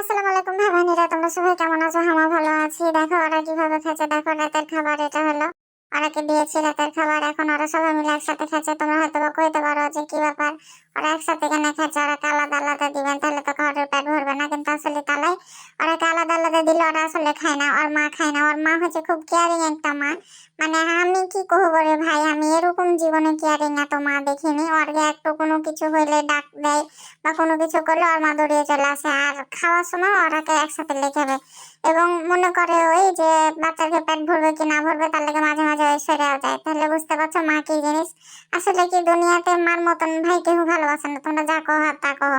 আসসালামু আলাইকুম ভাই বোনেরা, তোমরা সবাই কেমন আছো? আমরা ভালো আছি। দেখো ওরা কিভাবে খাচ্ছে, দেখো রাতের খাবার এটা হলো। ওরাকে দিয়েছি রাতের খাবার, এখন ওরা সবাই মিলে একসাথে খাচ্ছে। তোমরা হয়তো বা কইতে পারো যে কি ব্যাপার, ওরা একসাথে কেন খাচ্ছে? ওরাকে আলাদা আলাদা দিবেন তাহলে তো খাওয়ার পেট ভরবে না, কিন্তু আসলে তালাই ওরাকে আলাদা আলাদা দিলে ওরা আসলে খায় না। ওর মা খায় না, ওর মা হচ্ছে খুব কেয়ারিং একটা মা। মানে আমি কি কহবো রে ভাই, আমি এরকম জীবনে কেয়ারিং এত মা দেখিনি। ওর একটু কোনো কিছু হইলে ডাক দেয় বা কোনো কিছু করলে ওর মা দৌড়িয়ে চলে আসে, আর খাওয়ার সময় ওরাকে একসাথে লেখাবে। এবং মনে করে ওই যে বাচ্চাকে পেট ভরবে কি না ভরবে তার লেগে মাঝে মাঝে ওই সরেও যায়। তাহলে বুঝতে পারছো মা কি জিনিস। আসলে কি দুনিয়াতে মার মতন ভাই কেউ ভালোবাসে না, তোমরা যা কহ আর তা কহ,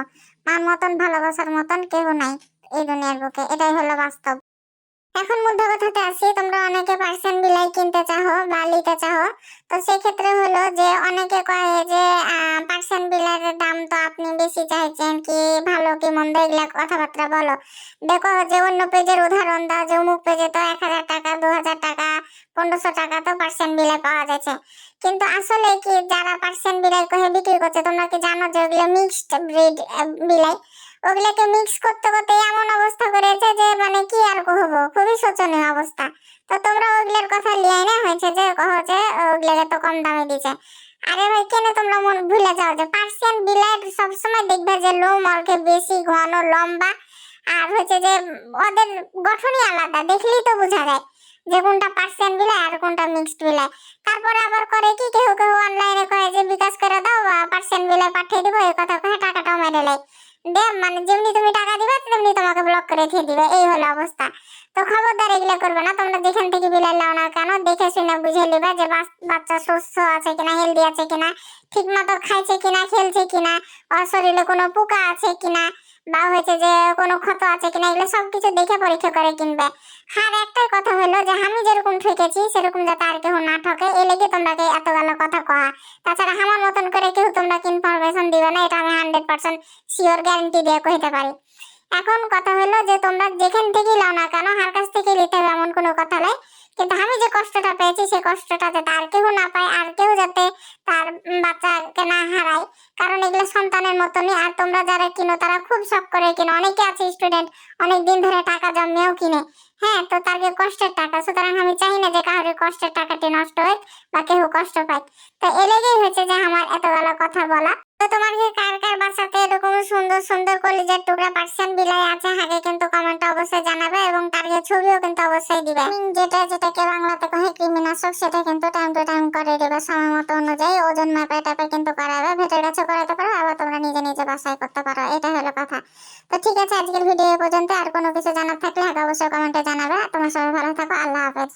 মার মতন ভালোবাসার মতন কেউ নাই এই দুনিয়ার বুকে, এটাই হলো বাস্তব। এখন মধ্যে কথাতে আসি, তোমরা অনেকে পার্সেন্ট বিলাই কিনতে চাও বা নিতে চাও। তো সেক্ষেত্রে হলো যে অনেকে কয় যে পার্সেন্ট বিলাইয়ের দাম তো আপনি বেশি চাইছেন, কি ভালো কি মন্দ এগুলা কথাবার্তা বলো। দেখো যে অন্য পেজের উদাহরণ দাও, যে অমুক পেজে তো 1000 টাকা 2000 টাকা 1500 টাকা তো পার্সেন্ট বিলাই পাওয়া যাচ্ছে। কিন্তু আসলে কি যারা পার্সেন্ট বিলাই কহে বিক্রি করছে, তোমরা কি জানো যে ওগুলো মিক্সড ব্রিড বিলাই? ওগুলাকে মিক্স করতে করতে এমন অবস্থা করেছে যে মানে কি আর কহবো, খুবই শোচনীয় অবস্থা। তো তোমরা ওগুলোর কথা লিয়ে না হয়েছে যে কহ যে ওগুলোকে তো কম দামে দিছে। আরে ভাই কেন তোমরা মন ভুলে যাও যে পার্সিয়ান বিলাইট সবসময় দেখবে যে লোম অর্ধে বেশি ঘন লম্বা, আর হচ্ছে যে ওদের গঠনই আলাদা, দেখলেই তো বোঝা যায় যে কোনটা পার্সিয়ান বিলাই আর কোনটা মিক্সড বিলাই। তারপরে আবার করে কি কেউ কেউ অনলাইনে কয়ে যে বিকাশ করে দাও বা পার্সিয়ান বিলাই পাঠিয়ে দিব, এই কথা কয়ে টাকাটাও মেরে লাই দে, মানে যেমনি তুমি টাকা দিবে তেমনি তোমাকে ব্লক করে দিয়ে দিবে, এই হলো অবস্থা। তো খবরদার এগুলো করবে না। তোমরা যেখান থেকে বিলাই লাও না কেন দেখে শুনে বুঝে নিবা যে বাচ্চা সুস্থ আছে কিনা, হেলদি আছে কিনা, ঠিক মতো খাইছে কিনা, খেলছে কিনা, ওর শরীরে কোনো পোকা আছে কিনা বা হয়েছে যে কোনো ক্ষত আছে কিনা, এগুলো সবকিছু দেখে পরীক্ষা করে কিনবে। আর একটাই কথা হলো যে আমি যেরকম ঠকেছি সেরকম যাতে আর কেউ না ঠকে, এ লেগে তোমরাকে এত ভালো কথা কয়া। তাছাড়া আমার মতন করে কেউ তোমরা ইনফরমেশন দিবে না, এটা আমি 100% শিওর গ্যারান্টি দিয়ে কইতে পারি। এখন কথা হলো যে তোমরা যেখান থেকে লাও না কেন হার কাছ থেকে নিতে হবে এমন কোনো কথা নাই, কিন্তু আমি যে কষ্টটা পেয়েছি সেই কষ্টটা যাতে আর কেউ না পায়, আর কেউ যাতে তার বাচ্চাকে না হারায়, কারণ এগুলো সন্তানের মতনই। আর তোমরা যারা কিনো তারা খুব শখ করে কিনো, অনেকে আছে স্টুডেন্ট অনেক দিন ধরে টাকা জমিয়েও কিনে। হ্যাঁ, তো তার কষ্টের টাকা, সুতরাং আমি চাই না যে কারোর কষ্টের টাকাটি নষ্ট হোক বা কেউ কষ্ট পায়। তো এ লেগেই হয়েছে যে আমার এত ভালো কথা বলা। তো তোমার কি কার কার বাসাতে এরকম সুন্দর সুন্দর কলিজার টুকরা পার্সিয়ান বিলাই আছে আগে কিন্তু কমেন্টে অবশ্যই জানাবে, এবং তার ছবিও কিন্তু অবশ্যই দিবে। যেটাকে বাংলাতে কহে কৃমিনাশক, সেটা কিন্তু টাইম টু টাইম করে দেবে সময় মতো অনুযায়ী, ওজন মাপে টাপে কিন্তু করাবে। ভেতরে কাছে করাতে পারো, আবার তোমরা নিজে নিজে বাসায় করতে পারো, এটা হলো কথা। তো ঠিক আছে, আজকের ভিডিও পর্যন্ত। আর কোনো কিছু জানার থাকলে অবশ্যই কমেন্টে জানাবে। তোমার সবাই ভালো থাকো, আল্লাহ হাফেজ।